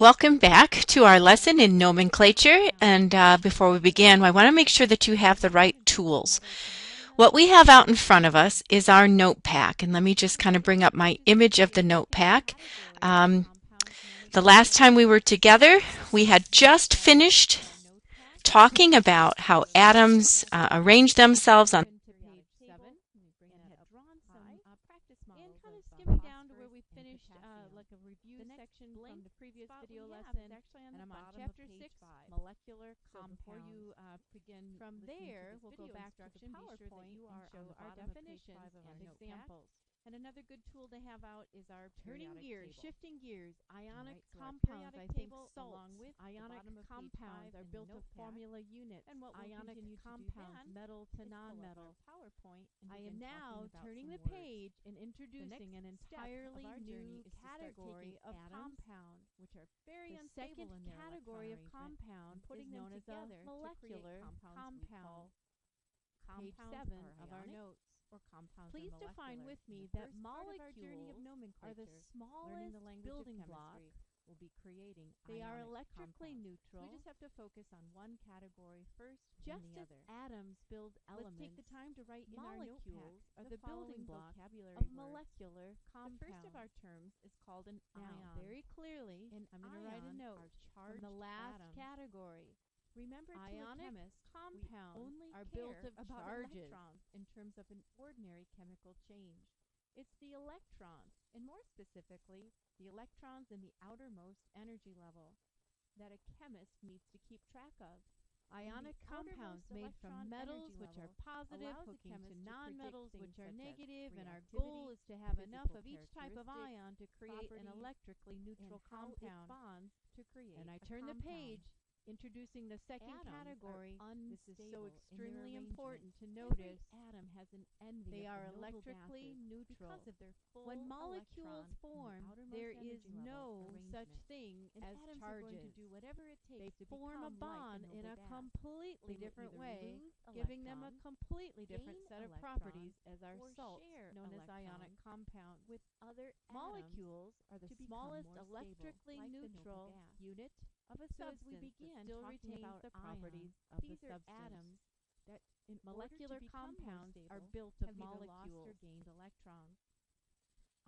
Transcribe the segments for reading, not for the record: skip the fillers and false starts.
Welcome back to our lesson in nomenclature. And before we begin, I want to make sure that you have the right tools. What we have out in front of us is our note pack. And let me just kind of bring up my image of the note pack. The last time we were together, we had just finished talking about how atoms arrange themselves on Chapter 6, molecular compounds. Before you begin from there, we'll go back to the PowerPoint and show our definitions and examples. And another good tool to have out is our turning gears, shifting gears. Ionic compounds, I think salts, along with ionic compounds are built of formula units. And what ionic compounds, metal to non-metal. PowerPoint. I am now turning the page and introducing an entirely new category of compounds, which are very unstable in their category of compound, putting them together, molecular compound. Page 7 of our notes. Please define with me that molecules are the smallest building block we'll be creating. They are electrically neutral. We just have to focus on one category first, just as atoms build elements. Let's take the time to write in our molecules are the building block of molecular compounds. The first of our terms is called an ion. Very clearly, I'm going to write a note from the last category. Remember, ionic compounds are built of charges in terms of an ordinary chemical change. It's the electrons, and more specifically, the electrons in the outermost energy level that a chemist needs to keep track of. Ionic compounds made from metals, which are positive, hooking to nonmetals, which are negative, and our goal is to have enough of each type of ion to create an electrically neutral compound. And I turn the page. Introducing the second category, this is so extremely important to notice. Atom has an envy. They are electrically neutral. When molecules form, there is no such thing as charges. They form a bond in a completely different way, giving them a completely different set of properties as our salts, known as ionic compounds. With other molecules are the smallest electrically neutral unit of a substance that still retains the properties of the substance. Atoms that in molecular compounds are built of molecules or gained electrons.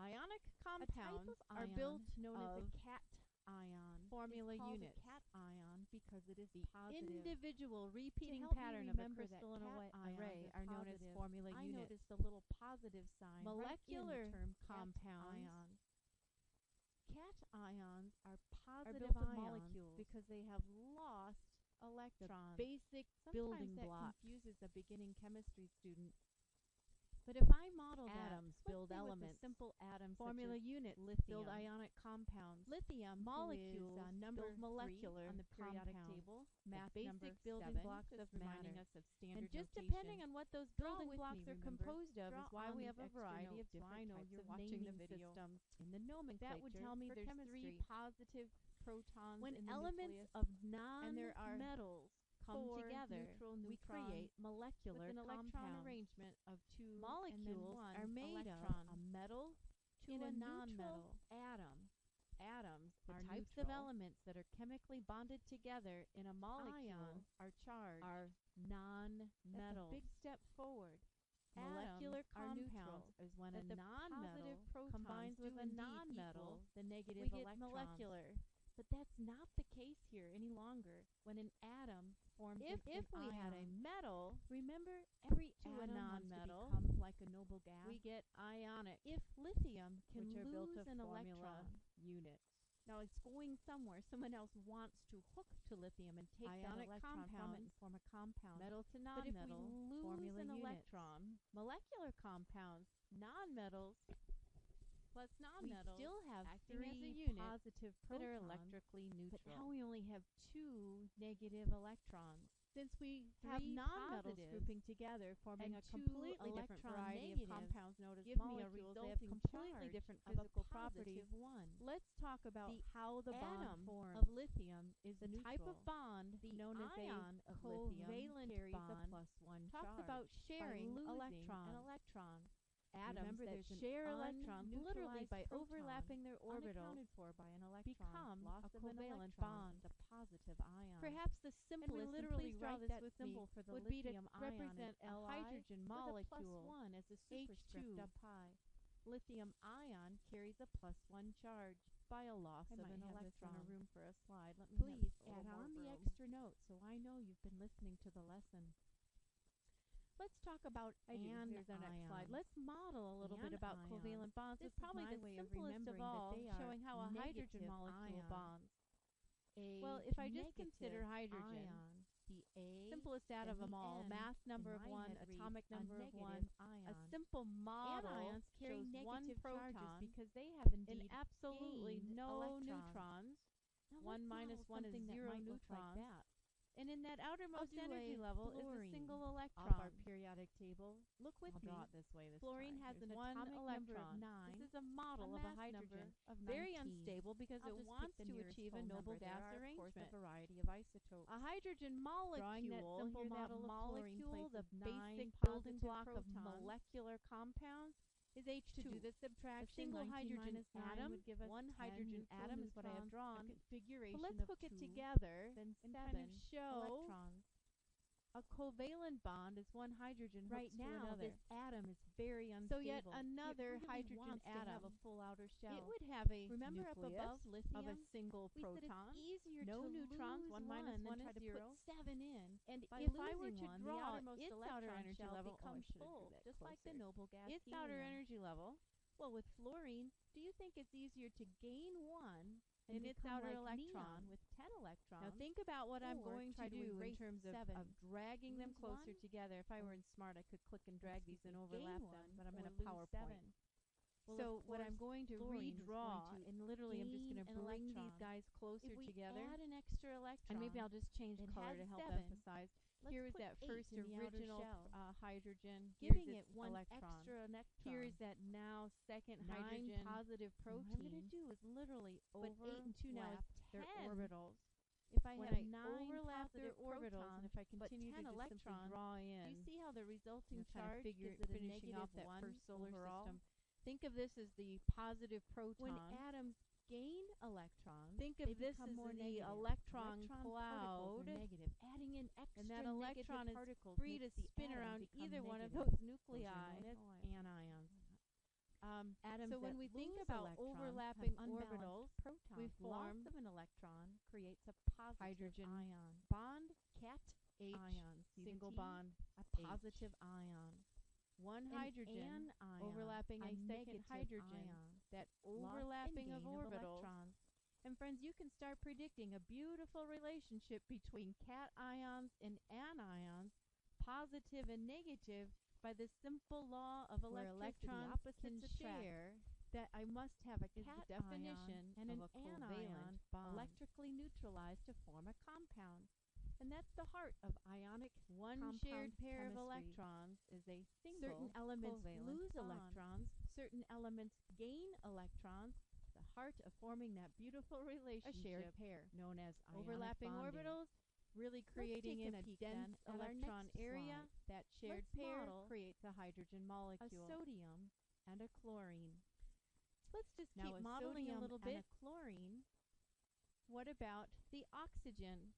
Ionic compounds are built known as a cation formula unit. Cat ion because it is the individual repeating pattern of a crystal in a array are known as formula units. I noticed the little positive sign molecular compounds. Cations are positive molecules because they have lost electrons. The basic building block confuses a beginning chemistry student. But if I model atoms build elements, simple atoms formula unit lithium build ionic compounds. Lithium molecules number molecular on the periodic table, math basic building blocks of reminding us of standard. And just depending on what those building blocks are composed of is why we have a variety of different types of naming systems in the nomenclature. That would tell me there's three positive protons when in the elements of non-metals come together, we create molecular with an electron arrangement of two molecules are made of a metal to a non-metal atom. Atoms are types of elements that are chemically bonded together in a molecule are charged, are non-metals. That's a big step forward. Molecular compounds is when a non-metal combines with a non-metal, the negative electron. Molecular. But that's not the case here any longer. When an atom forms if we had a metal, remember every atom non-metal becomes like a noble gas. We get ionic. If lithium can lose an electron unit. Now it's going somewhere. Someone else wants to hook to lithium and take ionic that electron from it and form a compound. Metal to non-metal. But if we lose an electron, molecular compounds, non-metals plus non-metals, we still have three positive protons that are electrically neutral. But now we only have two negative electrons. Since we have non-metals grouping together, forming a completely different variety of compounds known as molecules, they have completely different physical properties. Let's talk about how the bond forms of lithium is the type of bond known as a covalent bond. Talks about sharing an electron. Atoms Remember, that there's an share electrons literally by proton, overlapping their orbitals unaccounted for by an electron, become loss a of an covalent electron bond. is a positive ion. Perhaps the and we simplest, literally please draw write this that with symbol me, for the would be to lithium ion represent as a Li hydrogen with a molecule, +1 as a superscript H2. up high. Lithium ion carries a +1 charge by a loss I of might an have this electron. on a room for a slide. Let me Please have add a little on more the room. extra note so I know you've been listening to the lesson. Let's talk about Here's our next slide. Let's model a little bit about covalent bonds This with probably is my the way of simplest of remembering that all, they are showing how a hydrogen negative molecule ion. bonds. A Well, if I just negative consider hydrogen, ion, the A, simplest out of and them the all, N mass number in of my 1, head reads atomic a number of negative 1, ion. a simple model Anions carry shows one negative charges proton because they have and indeed absolutely gained no electrons. neutrons. Now 1 let's minus model 1 is something that 0 might look like neutrons. that. And in that outermost I'll do energy a level is a fluorine single off electron. our periodic table. Look with I'll me. draw it this way this Fluorine time. has There's an one atomic number of electron. 9. This is a model a of a mass hydrogen. number of Very 19. unstable because I'll it just wants pick the to nearest achieve a whole noble number. gas There are, of course, arrangement. a variety of isotopes. A hydrogen Drawing that molecule, simple here that model of fluorine molecule, the places 9 basic building positive block of protons. molecular compounds, is H2. To do the A subtraction, single 19 hydrogen minus 9 atom, would give us one 10 hydrogen neutral atom is what I have neutrons, drawn. a configuration But let's of hook it 2, together then and 7 kind of show electrons. a covalent bond is one hydrogen Right hooks to now, another. this atom is very unstable. So yet another it really hydrogen wants atom. to have a full outer shell. It would have a Remember up nucleus above lithium? of a single We said proton, it's easier no to neutrons, lose 1 minus 1 than is try to 0. put 7 in. And By if I were losing to one, the draw outermost its outer electron energy shell level, becomes full, just like the noble gas its helium. outer energy level, Well, with fluorine, do you think it's easier to gain 1 and in its become outer like electron neon with 10 electrons? Now think about what I'm or going try to to do in erase terms of 7. dragging them Lose closer 1, together. If I were in Smart, I could click and drag these and overlap gain them, 1, but I'm in or a lose PowerPoint. 7. Well, So of what I'm course, going to fluorine is redraw, going to and literally I'm just going to gain an bring these electron. guys closer If we together, add an extra electron, and maybe I'll just change it color has to help 7. emphasize. Let's Here is put that 8 first in the outer original shell, hydrogen. giving Here's it its 1 electron. extra electron. Here is that now second 9 hydrogen. positive And what proteins. I'm going to do is literally but 8 and 2 now is overlap 10. their orbitals. If I When have I 9 overlap their positive orbitals, protons, and if I but continue 10 to just simply electrons, draw do in, you see how the resulting kind of charge figure gives it a finishing off that -1 first solar overall? system. Think of this as the positive proton. When atoms gain electrons, Think they of this become as more the negative. electron Particles cloud, are negative. Adding in extra and that negative electron is particles free to makes the spin atom around become either one of negative. those Those nuclei. are known as anions. Atoms So when that we think lose about electrons overlapping have unbalanced orbitals, protons. we Loss form of an electron creates a positive hydrogen ion. bond, Cat H, ion. See the single T? bond, A positive ion. one An hydrogen anion, overlapping a second negative hydrogen. ion. That Loss overlapping and of gain orbitals. electrons. And friends, you can start predicting a beautiful relationship between cation ions and anions, positive and negative, by the simple law of Where electricity. electrons Opposites can attract. share That I must have a is cation the definition and of an a covalent anion bond. electrically neutralized to form a compound. And that's the heart of ionic. One compound shared pair of chemistry. electrons is a single Certain elements covalent lose bond. electrons. Certain elements gain electrons. The heart of forming that beautiful A relationship shared pair. known as Ionic overlapping bonding. orbitals, really creating take in a a peek dense then at our electron next area. slide. That shared Let's pair model creates a hydrogen A molecule sodium and a chlorine. Let's just Now keep a modeling sodium a little and bit. a chlorine. What about the oxygen?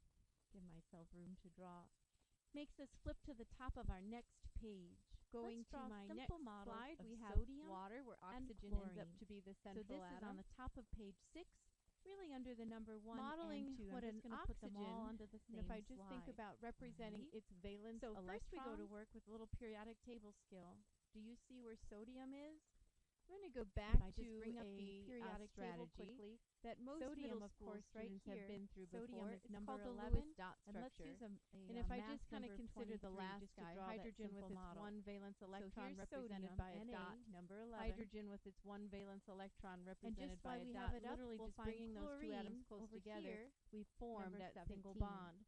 Give myself room to draw. Makes us flip to the top of our next page. Going Let's to draw my simple next models slide, of we have sodium water, where and oxygen ends up chlorine. to be the So central this atom. is on the top of page 6, really under the number 1 modeling and 2. what I'm an just going to put them all oxygen, onto the and same if I just think slide, about representing right? its valence So first we go to electrons, work with a little periodic table skill. Do you see where sodium is? I'm going to go back If I to just bring up the a periodic table strategy quickly, that most sodium, middle of school course, right students here, have been through sodium before. is It's number called the 11, Lewis dot and let's structure. use And if I mass just kind of number consider the 23 last just to guy, draw that hydrogen with simple its model. one valence electron here's represented sodium, by a Na, dot, number 11. hydrogen with its one valence electron And represented just by while a we dot, have it up, literally we'll just find bringing those two atoms chlorine close over together, here, we form number that single 17. bond.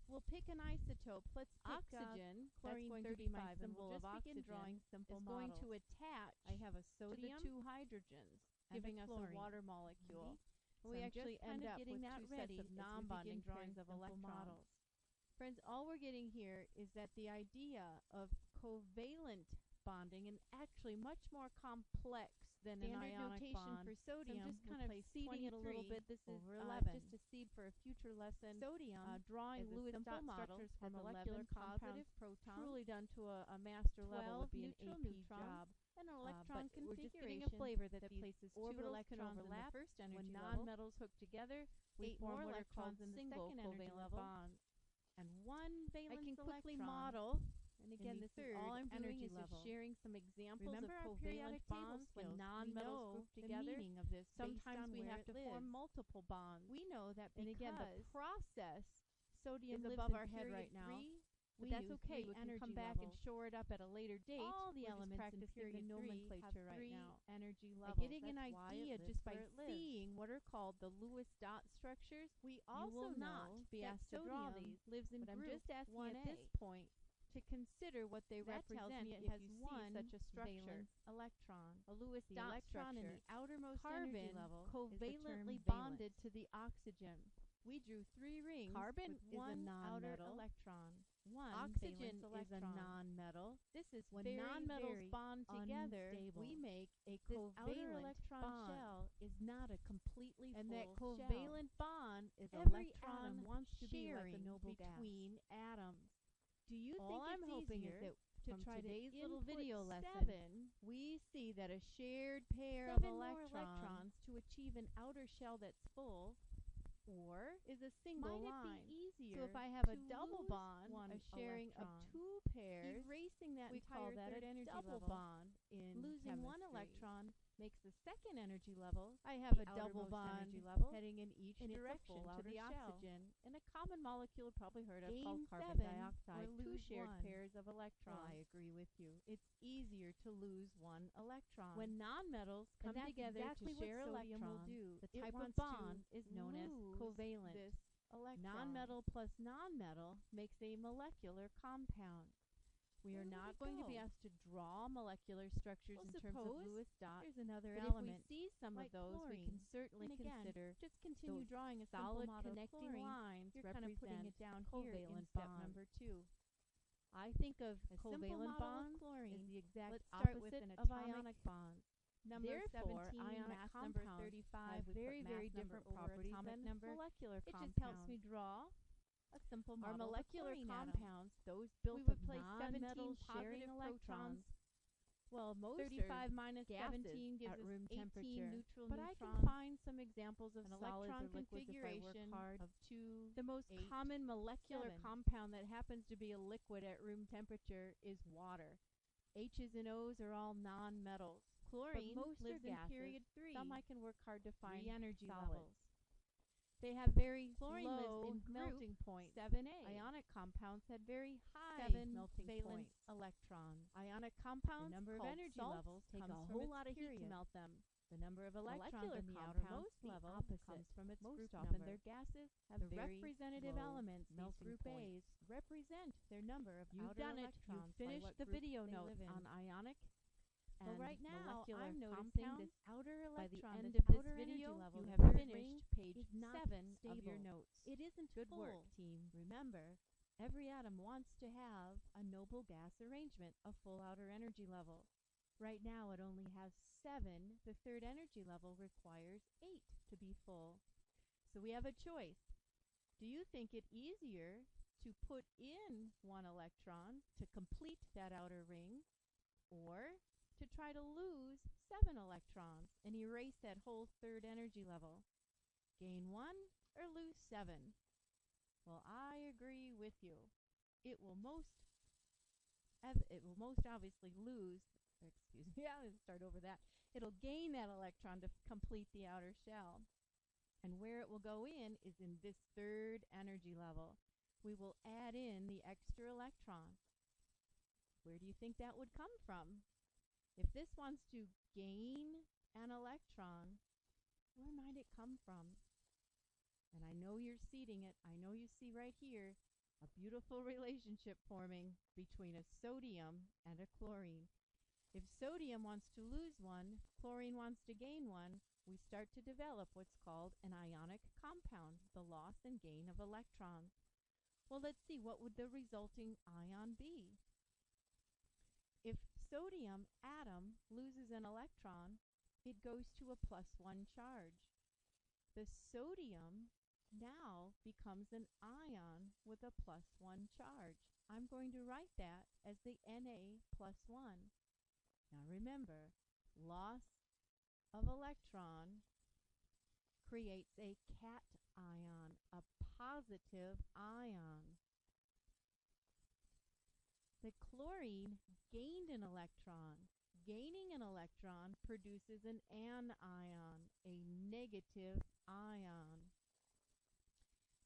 We'll pick an isotope. Let's pick Oxygen, that's chlorine going to be my 35, and symbol we'll of just begin oxygen. drawing simple Is going to models. attach I have a to sodium the two hydrogens, and giving us a chlorine. water molecule. So We I'm actually just kind end of up getting with that two ready sets as of we non-bonding begin pairs drawing of simple electrons. models. Friends, all we're getting here is that the idea of covalent bonding and actually much more complex than an ionic bond. For sodium, so I'm just kind of seeding it a little bit. This is just a seed for a future lesson. Sodium Drawing is a Lewis simple dot model structures for as molecular 11 positive compounds, protons, truly done to a master level would be an neutral AP neutrons, job. and an But electron we're just getting configuration a flavor that these places two orbitals can electrons in the overlap. first energy When level, nonmetals hook together, we 8 form more what are called electrons in the single second energy covalent level, bonds. And one valence I can quickly electron, model, and again, the this is third all I'm doing energy is just level. sharing some examples Remember of our covalent periodic table bonds when skills. nonmetals We know group the together. meaning of this based Sometimes on we where have it to form lives. multiple bonds. We know that And again, the because process sodium is lives above in our head period right now. 3, But that's use okay. 3 We can energy come back and levels. shore it up at a later date. All the We're just elements in practicing period the 3 nomenclature have right 3 now. energy By levels. getting an That's why it idea lives just by where it lives. seeing what are called the Lewis dot structures, We you also will not know be that asked to draw sodium these. lives in But I'm group just asking 1A. at this point to consider what they That tells represent me it if has you see one such a structure. valence electron. A Lewis The dot electron in structure. the outermost energy Carbon level covalently is the term bonded valence. to the oxygen. We drew 3 rings Carbon with is a one outer nonmetal. electron. One Oxygen valence is a electron. nonmetal. This is When very, nonmetals very bond together, unstable. we make a This outer covalent electron bond. shell is not a completely And full that shell. covalent bond is Every electron atom wants to be like a sharing noble gas. between atoms. Do you All think I'm it's hoping easier is that to from try today's to little input video lesson, 7 we see that a shared pair 7 of more electrons to achieve an outer shell that's full or is a single might line. it be easier So if I have a to double lose bond, one a sharing of electron? two pairs, Erasing that we call entire that a third energy double level. bond in Losing one chemistry. electron Makes the second energy level. I have have the a double outermost bond energy level, heading in each and it's a direction full to outer the shell. oxygen. And a common molecule probably heard of Gain called carbon 7 dioxide. or Two lose shared 1. pairs of electrons. I agree with you. It's easier to lose one electron. When nonmetals come that's together exactly to what share sodium will electrons, do. the It type of wants to bond is known as lose covalent. this electron. Nonmetal plus nonmetal makes a molecular compound. We are Where would not it going to go? be asked to draw molecular structures Well, in terms of suppose Lewis dots. There's another But element. if we see some like of those, we chlorine. can certainly And again, consider just continue those drawing a simple solid model of connecting chlorine. lines You're kind of putting represent it down here in covalent step bonds. number 2. I think of A simple covalent model of bonds chlorine. as the exact Let's start with opposite an of atomic ionic bonds. Number Therefore, 17, ionic mass number compounds 35 have with very, mass very number different over properties atomic than number. molecular It compounds. just helps me draw a simple Our model molecular of chlorine atom. compounds, those built We would of place 17 nonmetals sharing positive electrons, protons. well, most 35 are minus gases 17 gives at us room 18 temperature. neutral But I can neutrons. find some examples of An solids electron or liquids if I work configuration hard. of 2, The most 8, common molecular 7. compound that happens to be a liquid at room temperature is water. H's and O's are all nonmetals. Chlorine but most lives are in gases. period 3. Some I can work hard to find 3 energy solids. levels. They have very Chlorine low lives in melting points. 7A. Ionic compounds had very high 7 melting valence points. electrons. Ionic compounds, The number of called energy salts, levels take comes a from whole its lot of heat to period. melt them. The number of electrons Molecular in the compounds, outermost the level opposite. comes from its Most group often number. they're gases have The very representative low elements, these melting group points. A's, represent their number of You've outer done it. electrons. You've by finished what the group video they notes live in. on ionic But and right now, molecular I'm noticing compounds. this outer By the electron, end this of this outer video, energy level, you the have third finished ring, page is not 7 of your stable. notes. It isn't Good full. work, team. Remember, every atom wants to have a noble gas arrangement, a full outer energy level. Right now, it only has 7. The third energy level requires 8 to be full. So we have a choice. Do you think it easier to put in 1 electron to complete that outer ring, or to try to lose 7 electrons and erase that whole third energy level? Gain 1 or lose 7? Well, I agree with you. It will most obviously lose, excuse me, I'll start over that. It'll gain that electron to complete the outer shell. And where it will go in is in this third energy level. We will add in the extra electron. Where do you think that would come from? If this wants to gain an electron, where might it come from? And I know you're seeding it. I know you see right here a beautiful relationship forming between a sodium and a chlorine. If sodium wants to lose 1, chlorine wants to gain 1, we start to develop what's called an ionic compound, the loss and gain of electrons. Well, let's see, what would the resulting ion be? If sodium atom loses an electron, it goes to a +1 charge. The sodium now becomes an ion with a +1 charge. I'm going to write that as the Na+1. Now remember, loss of electron creates a cation, a positive ion. The chlorine gained an electron. Gaining an electron produces an anion, a negative ion.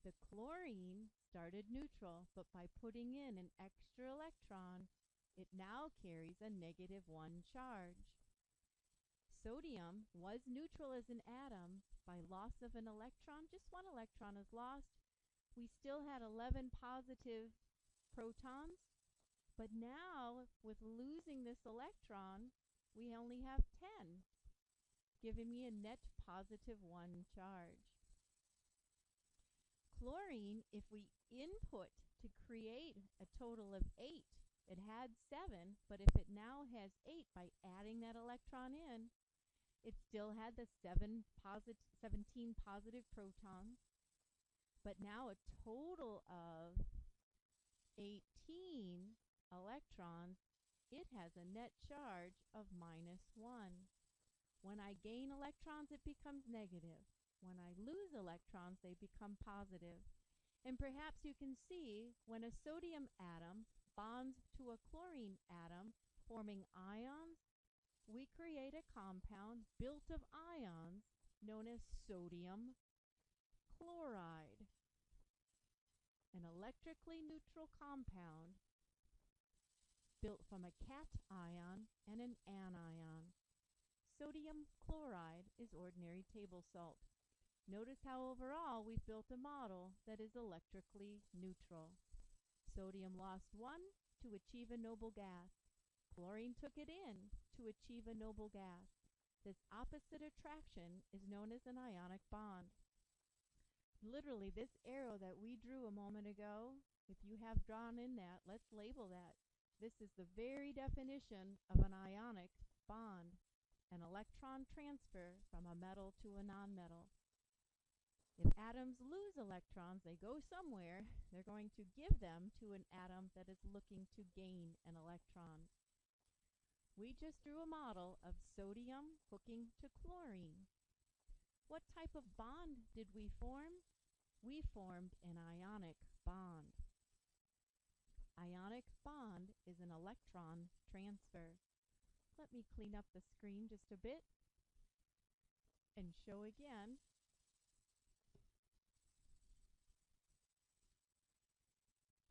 The chlorine started neutral, but by putting in an extra electron, it now carries a -1 charge. Sodium was neutral as an atom. By loss of an electron, just one electron is lost. We still had 11 positive protons, but now with losing this electron, we only have 10, giving me a net +1 charge. Chlorine, if we input to create a total of 8, it had 7, but if it now has 8, by adding that electron in, it still had the 17 positive protons, but now a total of 18 electrons. It has a net charge of -1. When I gain electrons, it becomes negative. When I lose electrons, they become positive. And perhaps you can see when a sodium atom bonds to a chlorine atom, forming ions, we create a compound built of ions known as sodium chloride, an electrically neutral compound built from a cation and an anion. Sodium chloride is ordinary table salt. Notice how overall we've built a model that is electrically neutral. Sodium lost 1 to achieve a noble gas. Chlorine took it in to achieve a noble gas. This opposite attraction is known as an ionic bond. Literally, this arrow that we drew a moment ago, if you have drawn in that, let's label that. This is the very definition of an ionic bond, an electron transfer from a metal to a nonmetal. If atoms lose electrons, they go somewhere. They're going to give them to an atom that is looking to gain an electron. We just drew a model of sodium hooking to chlorine. What type of bond did we form? We formed an ionic bond. Ionic bond is an electron transfer. Let me clean up the screen just a bit and show again.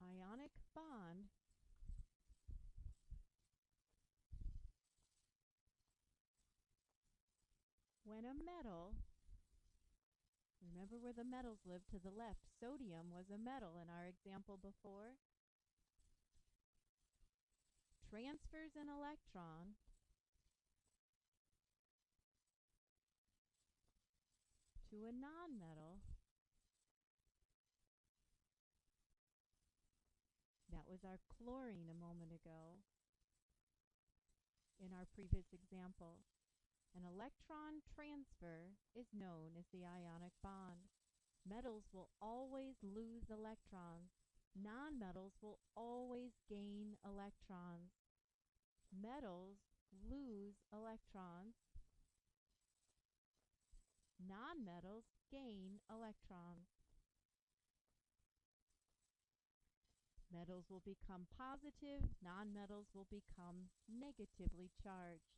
Ionic bond when a metal, remember where the metals live to the left, sodium was a metal in our example before, transfers an electron to a nonmetal. That was our chlorine a moment ago in our previous example. An electron transfer is known as the ionic bond. Metals will always lose electrons. Nonmetals will always gain electrons. Metals lose electrons. Nonmetals gain electrons. Metals will become positive, nonmetals will become negatively charged.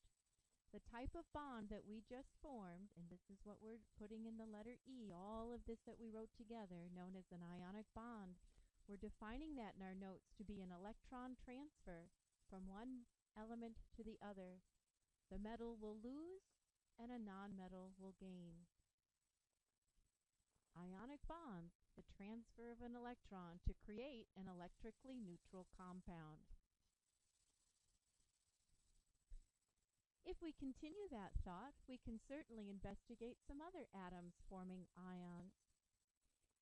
The type of bond that we just formed, and this is what we're putting in the letter E, all of this that we wrote together, known as an ionic bond, we're defining that in our notes to be an electron transfer from one element to the other. The metal will lose and a nonmetal will gain. Ionic bonds, the transfer of an electron to create an electrically neutral compound. If we continue that thought, we can certainly investigate some other atoms forming ions.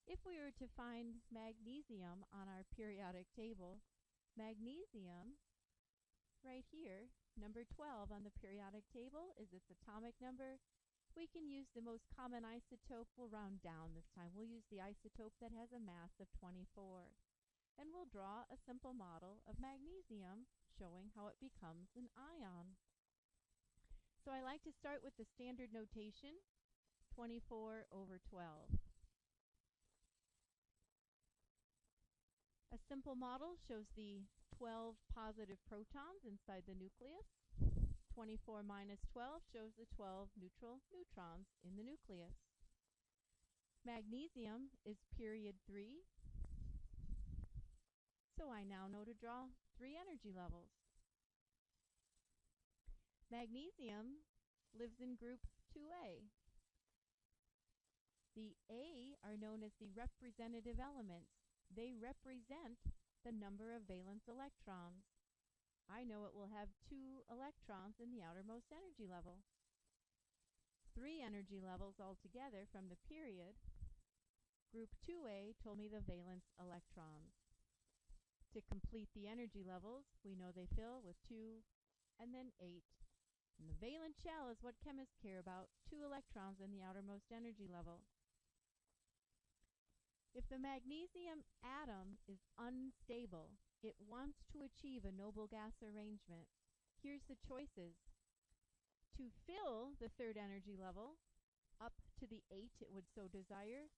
If we were to find magnesium on our periodic table, magnesium, right here, Number 12 on the periodic table is its atomic number. We can use the most common isotope. We'll round down this time. We'll use the isotope that has a mass of 24. And we'll draw a simple model of magnesium showing how it becomes an ion. So I like to start with the standard notation, 24 over 12. A simple model shows the 12 positive protons inside the nucleus. 24 minus 12 shows the 12 neutral neutrons in the nucleus. Magnesium is period 3, so I now know to draw 3 energy levels. Magnesium lives in group 2A. The A are known as the representative elements. They represent the number of valence electrons. I know it will have 2 electrons in the outermost energy level. 3 energy levels altogether from the period. Group 2A told me the valence electrons. To complete the energy levels, we know they fill with 2 and then 8. And the valence shell is what chemists care about, 2 electrons in the outermost energy level. If the magnesium atom is unstable, it wants to achieve a noble gas arrangement. Here's the choices. To fill the 3rd energy level, up to the 8 it would so desire,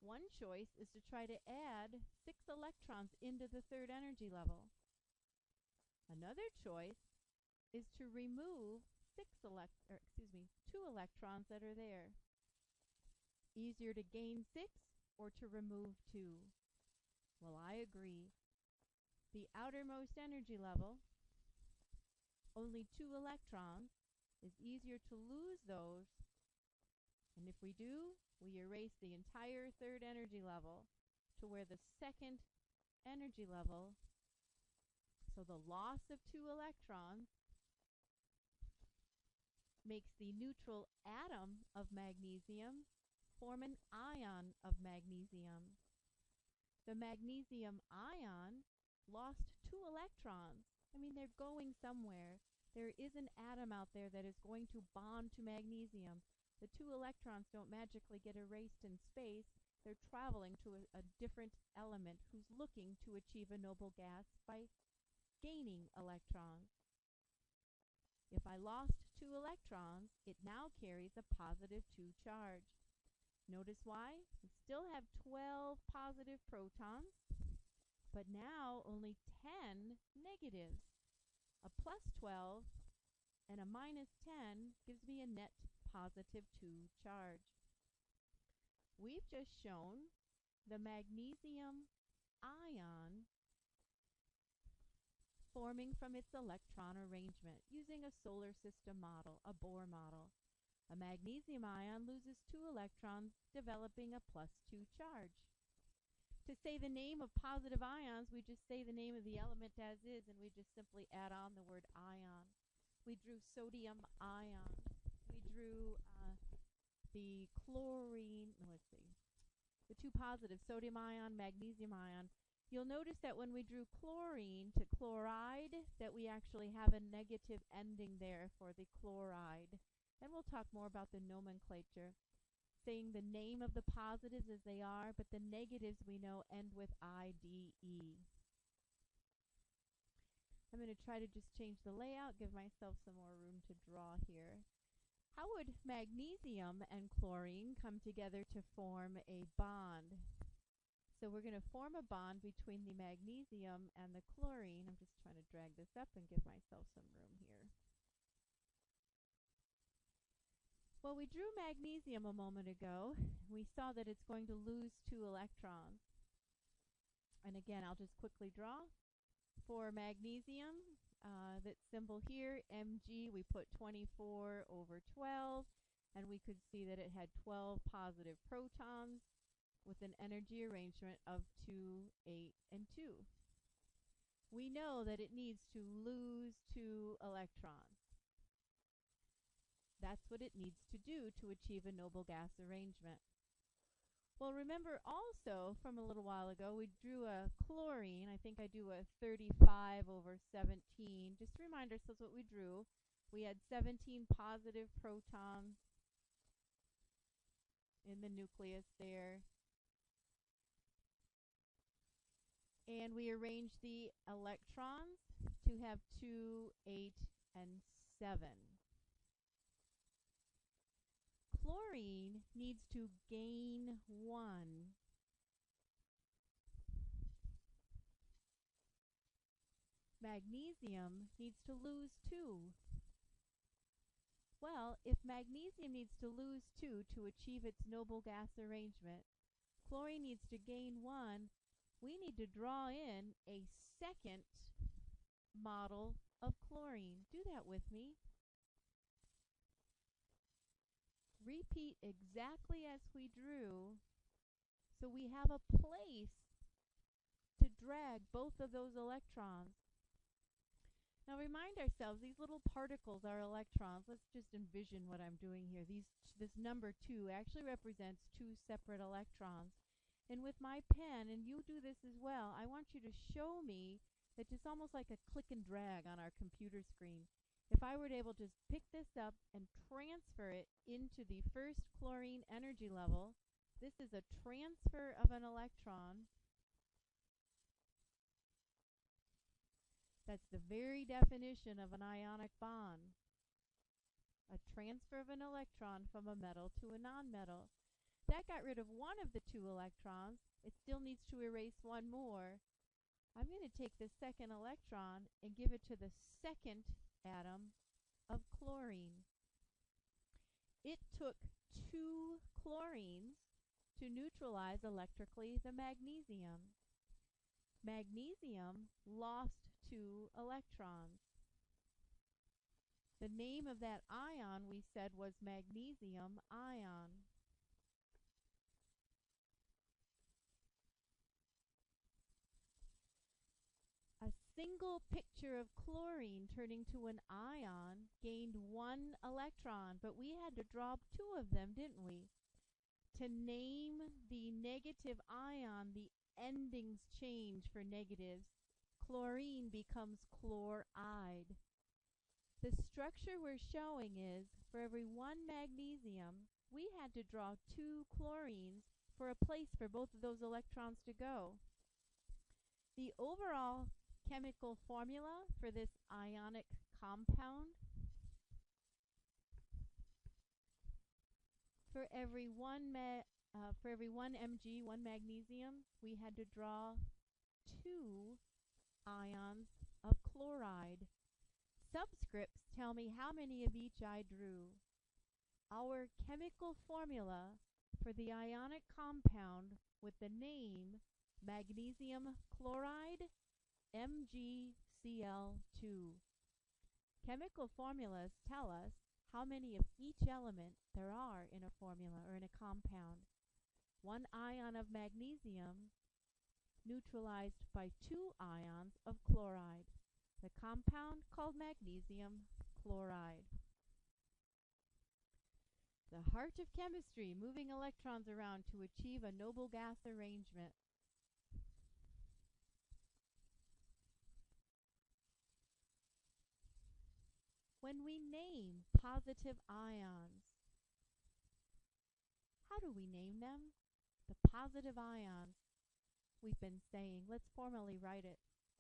one choice is to try to add 6 electrons into the 3rd energy level. Another choice is to remove 2 electrons that are there. Easier to gain 6 or to remove 2? Well, I agree. The outermost energy level, only 2 electrons, is easier to lose those. And if we do, we erase the entire 3rd energy level to where the 2nd energy level, so the loss of 2 electrons, makes the neutral atom of magnesium form an ion of magnesium. The magnesium ion lost 2 electrons. I mean, they're going somewhere. There is an atom out there that is going to bond to magnesium. The 2 electrons don't magically get erased in space. They're traveling to a different element who's looking to achieve a noble gas by gaining electrons. If I lost 2 electrons, it now carries a positive 2 charge. Notice why? We still have 12 positive protons, but now only 10 negatives. A plus 12 and a minus 10 gives me a net positive 2 charge. We've just shown the magnesium ion forming from its electron arrangement using a solar system model, a Bohr model. A magnesium ion loses 2 electrons, developing a plus 2 charge. To say the name of positive ions, we just say the name of the element as is, and we just simply add on the word ion. We drew sodium ion. We drew the chlorine, let's see, the 2 positives, sodium ion, magnesium ion. You'll notice that when we drew chlorine to chloride, that we actually have a negative ending there for the chloride. And we'll talk more about the nomenclature, saying the name of the positives as they are, but the negatives we know end with IDE. I'm going to try to just change the layout, give myself some more room to draw here. How would magnesium and chlorine come together to form a bond? So we're going to form a bond between the magnesium and the chlorine. I'm just trying to drag this up and give myself some room here. Well, we drew magnesium a moment ago. We saw that it's going to lose 2 electrons. And again, I'll just quickly draw. For magnesium, that symbol here, Mg, we put 24 over 12, and we could see that it had 12 positive protons with an energy arrangement of 2, 8, and 2. We know that it needs to lose 2 electrons. That's what it needs to do to achieve a noble gas arrangement. Well, remember also from a little while ago, we drew a chlorine. I think I do a 35 over 17. Just to remind ourselves what we drew. We had 17 positive protons in the nucleus there. And we arranged the electrons to have 2, 8, and 7. Chlorine needs to gain 1. Magnesium needs to lose 2. Well, if magnesium needs to lose 2 to achieve its noble gas arrangement, chlorine needs to gain 1, we need to draw in a second model of chlorine. Do that with me. Repeat exactly as we drew, so we have a place to drag both of those electrons. Now remind ourselves, these little particles are electrons. Let's just envision what I'm doing here. This number 2 actually represents 2 separate electrons. And with my pen, and you do this as well, I want you to show me that it's almost like a click and drag on our computer screen. If I were to able to just pick this up and transfer it into the first chlorine energy level, this is a transfer of an electron. That's the very definition of an ionic bond. A transfer of an electron from a metal to a nonmetal. That got rid of one of the 2 electrons. It still needs to erase one more. I'm going to take the second electron and give it to the second atom of chlorine. It took 2 chlorines to neutralize electrically the magnesium. Magnesium lost 2 electrons. The name of that ion we said was magnesium ion. A single picture of chlorine turning to an ion gained 1 electron, but we had to draw 2 of them, didn't we? To name the negative ion, the endings change for negatives. Chlorine becomes chloride. The structure we're showing is, for every 1 magnesium, we had to draw 2 chlorines for a place for both of those electrons to go. The overall chemical formula for this ionic compound, for every 1 mg, 1 magnesium, we had to draw 2 ions of chloride. Subscripts tell me how many of each I drew. Our chemical formula for the ionic compound with the name magnesium chloride, MgCl2. Chemical formulas tell us how many of each element there are in a formula or in a compound. 1 ion of magnesium neutralized by 2 ions of chloride. The compound called magnesium chloride. The heart of chemistry, moving electrons around to achieve a noble gas arrangement. When we name positive ions, how do we name them? The positive ions we've been saying. Let's formally write it.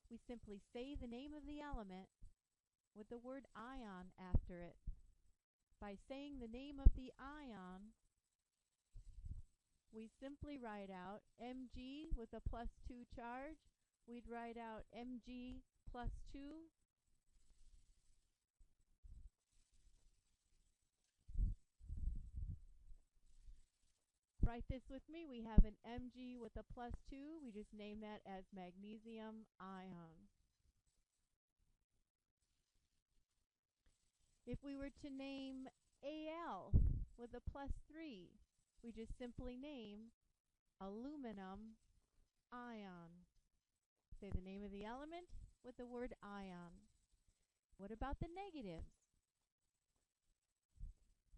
We simply say the name of the element with the word ion after it. By saying the name of the ion, we simply write out Mg with a +2 charge. We'd write out Mg +2. Write this with me. We have an Mg with a +2. We just name that as magnesium ion. If we were to name Al with a +3, we just simply name aluminum ion. Say the name of the element with the word ion. What about the negatives?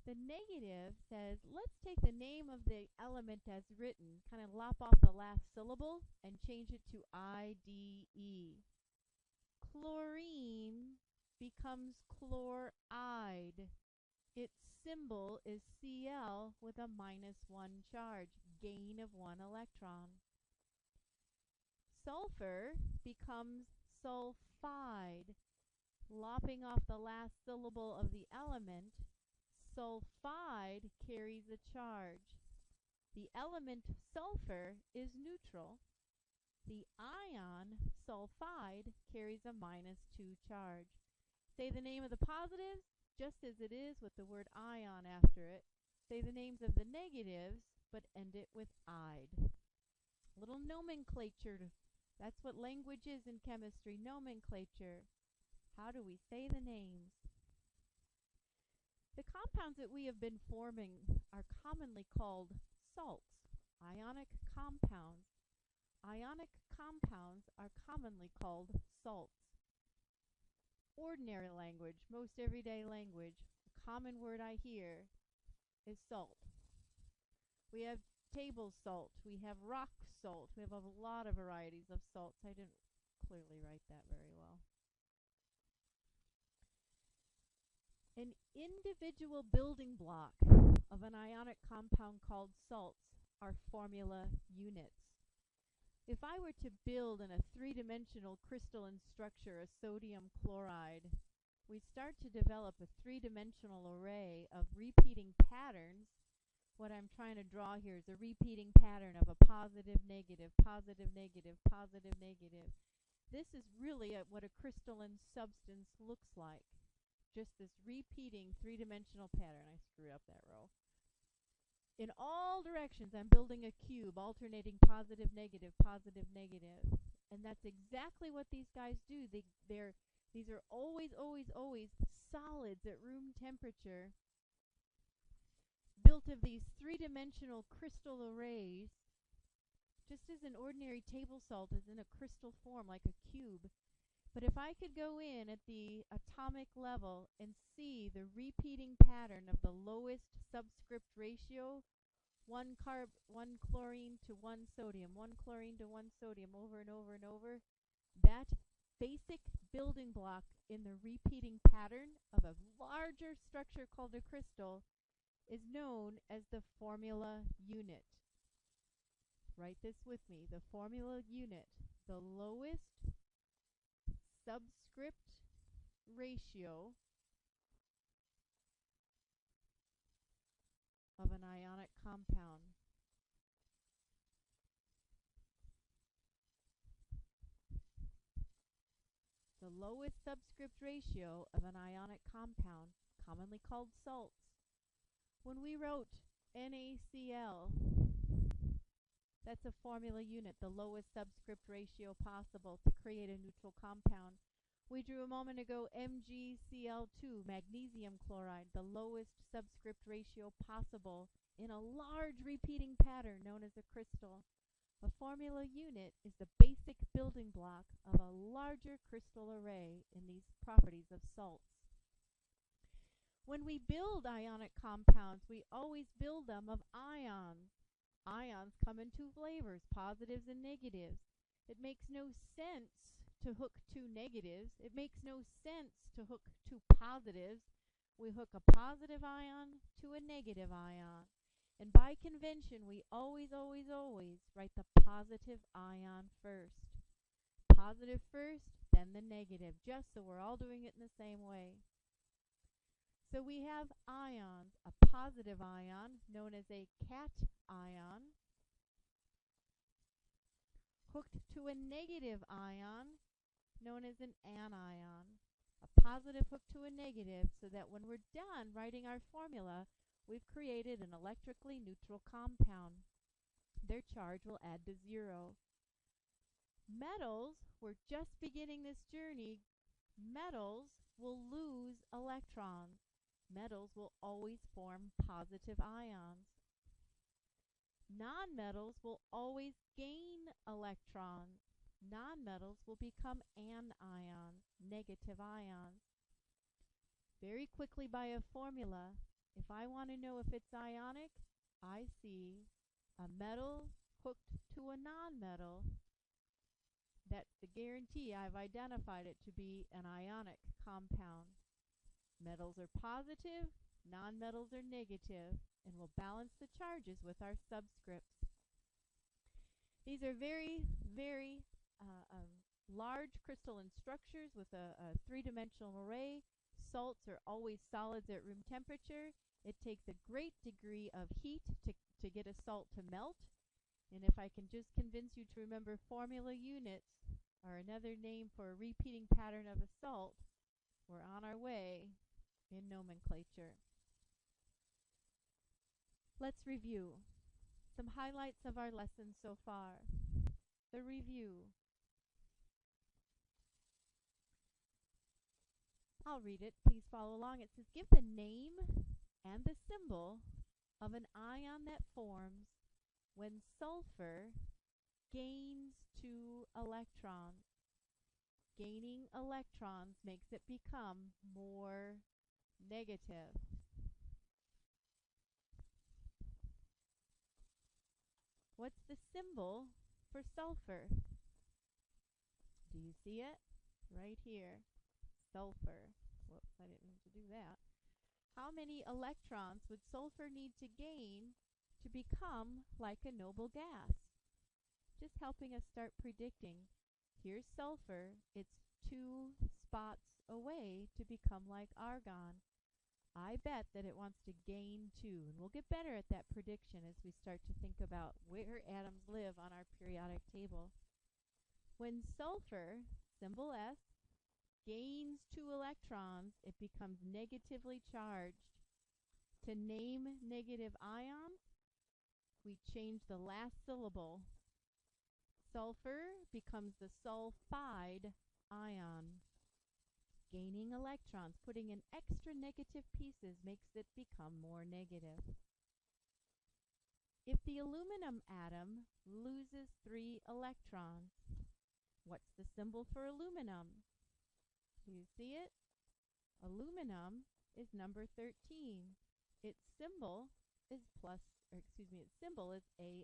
The negative says, let's take the name of the element as written, kind of lop off the last syllable, and change it to IDE. Chlorine becomes chloride. Its symbol is Cl with a -1 charge, gain of 1 electron. Sulfur becomes sulfide. Lopping off the last syllable of the element, sulfide carries a charge. The element sulfur is neutral. The ion sulfide carries a -2 charge. Say the name of the positives just as it is with the word ion after it. Say the names of the negatives, but end it with "ide." Little nomenclature. That's what language is in chemistry, nomenclature. How do we say the names? The compounds that we have been forming are commonly called salts, ionic compounds. Ionic compounds are commonly called salts. Ordinary language, most everyday language, a common word I hear is salt. We have table salt, we have rock salt, we have a lot of varieties of salts. I didn't clearly write that very well. An individual building block of an ionic compound called salts are formula units. If I were to build in a three-dimensional crystalline structure a sodium chloride, we start to develop a three-dimensional array of repeating patterns. What I'm trying to draw here is a repeating pattern of a positive, negative, positive, negative, positive, negative. This is really what a crystalline substance looks like. Just this repeating three-dimensional pattern. I screwed up that row. In all directions, I'm building a cube, alternating positive, negative, positive, negative. And that's exactly what these guys do. These are always, always, always solids at room temperature, built of these three-dimensional crystal arrays, just as an ordinary table salt is in a crystal form, like a cube. But if I could go in at the atomic level and see the repeating pattern of the lowest subscript ratio, one chlorine to one sodium, one chlorine to one sodium, over and over and over, that basic building block in the repeating pattern of a larger structure called a crystal is known as the formula unit. Write this with me. The formula unit, the lowest subscript ratio of an ionic compound. The lowest subscript ratio of an ionic compound, commonly called salts. When we wrote NaCl, that's a formula unit, the lowest subscript ratio possible to create a neutral compound. We drew a moment ago MgCl2, magnesium chloride, the lowest subscript ratio possible in a large repeating pattern known as a crystal. A formula unit is the basic building block of a larger crystal array in these properties of salts. When we build ionic compounds, we always build them of ions. Ions come in two flavors, positives and negatives. It makes no sense to hook two negatives. It makes no sense to hook two positives. We hook a positive ion to a negative ion. And by convention, we always, always, always write the positive ion first. Positive first, then the negative, just so we're all doing it in the same way. So we have ions, a positive ion known as a cation, hooked to a negative ion known as an anion. A positive hooked to a negative, so that when we're done writing our formula, we've created an electrically neutral compound. Their charge will add to 0. Metals, we're just beginning this journey. Metals will lose electrons. Metals will always form positive ions. Nonmetals will always gain electrons. Nonmetals will become anions, negative ions. Very quickly by a formula, If I want to know if it's ionic, I see a metal hooked to a nonmetal. That's the guarantee I've identified it to be an ionic compound. Metals are positive, nonmetals are negative, and we'll balance the charges with our subscripts. These are very, very large crystalline structures with a three-dimensional array. Salts are always solids at room temperature. It takes a great degree of heat to get a salt to melt. And if I can just convince you to remember formula units, or another name for a repeating pattern of a salt, we're on our way in nomenclature. Let's review some highlights of our lesson so far. The review. I'll read it. Please follow along. It says, give the name and the symbol of an ion that forms when sulfur gains 2 electrons. Gaining electrons makes it become more negative. What's the symbol for sulfur? Do you see it? Right here. Sulfur. Whoops, I didn't mean to do that. How many electrons would sulfur need to gain to become like a noble gas? Just helping us start predicting. Here's sulfur. It's 2 spots away to become like argon. I bet that it wants to gain 2, and we'll get better at that prediction as we start to think about where atoms live on our periodic table. When sulfur, symbol S, gains 2 electrons, it becomes negatively charged. To name negative ions, we change the last syllable. Sulfur becomes the sulfide ion. Gaining electrons, putting in extra negative pieces makes it become more negative. If the aluminum atom loses 3 electrons, what's the symbol for aluminum? Do you see it? Aluminum is number 13. Its symbol is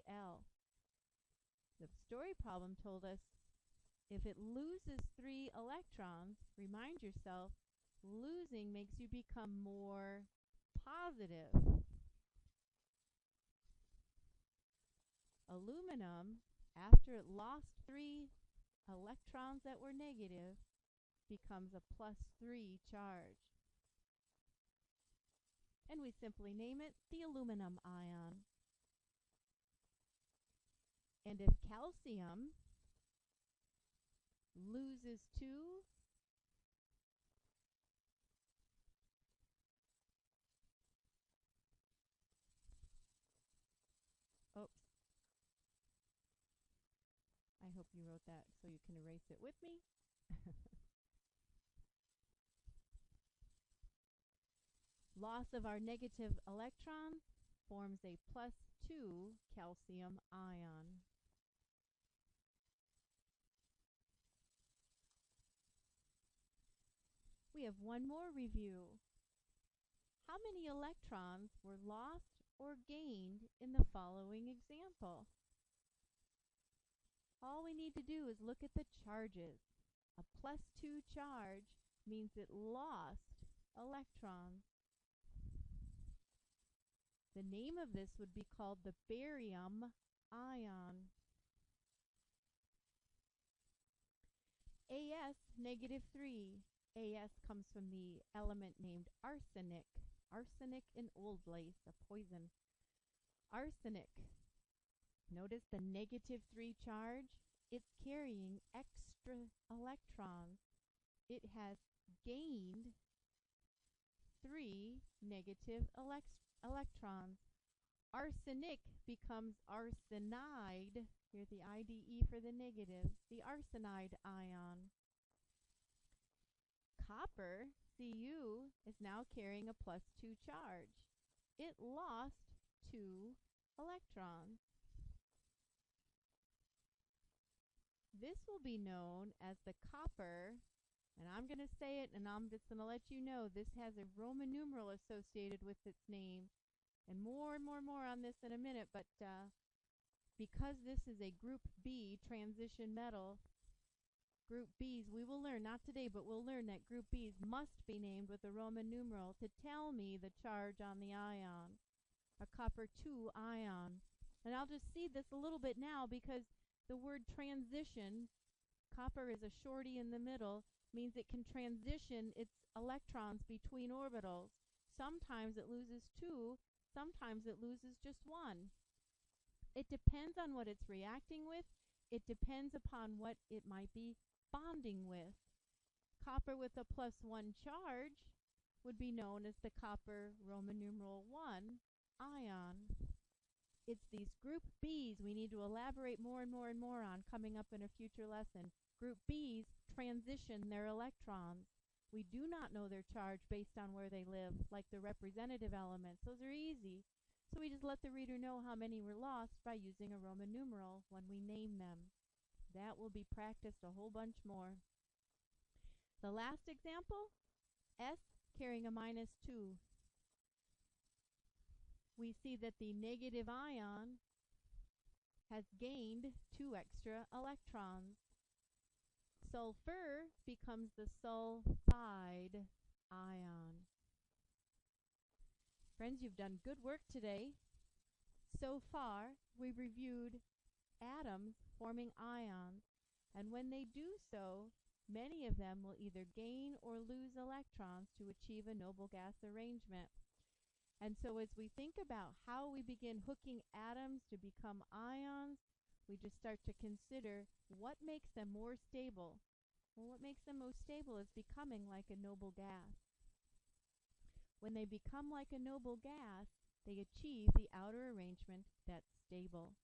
Al. The story problem told us if it loses 3 electrons, remind yourself, losing makes you become more positive. Aluminum, after it lost 3 electrons that were negative, becomes a +3 charge. And we simply name it the aluminum ion. And if calcium loses 2, oops, I hope you wrote that so you can erase it with me. Loss of our negative electron forms a +2 calcium ion. We have one more review. How many electrons were lost or gained in the following example? All we need to do is look at the charges. A +2 charge means it lost electrons. The name of this would be called the barium ion. As -3. As comes from the element named arsenic. Arsenic in Old Lace, a poison. Arsenic. Notice the -3 charge? It's carrying extra electrons. It has gained 3 negative electrons. Arsenic becomes arsenide. Here's the IDE for the negative, the arsenide ion. Copper, Cu, is now carrying a +2 charge. It lost 2 electrons. This will be known as the copper And I'm going to say it, and I'm just going to let you know this has a Roman numeral associated with its name. And more on this in a minute, but because this is a Group B transition metal, Group Bs, we will learn, not today, but we'll learn that Group Bs must be named with a Roman numeral to tell me the charge on the ion, a copper 2 ion. And I'll just see this a little bit now because the word transition, copper is a shorty in the middle, means it can transition its electrons between orbitals. Sometimes it loses 2, sometimes it loses just 1. It depends on what it's reacting with. It depends upon what it might be bonding with. Copper with a +1 charge would be known as the copper Roman numeral 1 ion. It's these Group Bs we need to elaborate more on coming up in a future lesson. Group Bs transition their electrons. We do not know their charge based on where they live, like the representative elements. Those are easy. So we just let the reader know how many were lost by using a Roman numeral when we name them. That will be practiced a whole bunch more. The last example, S carrying a -2. We see that the negative ion has gained 2 extra electrons. Sulfur becomes the sulfide ion. Friends, you've done good work today. So far, we've reviewed atoms forming ions, and when they do so, many of them will either gain or lose electrons to achieve a noble gas arrangement. And so as we think about how we begin hooking atoms to become ions, we just start to consider what makes them more stable. Well, what makes them most stable is becoming like a noble gas. When they become like a noble gas, they achieve the outer arrangement that's stable.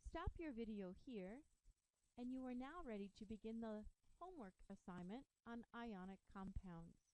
Stop your video here, and you are now ready to begin the homework assignment on ionic compounds.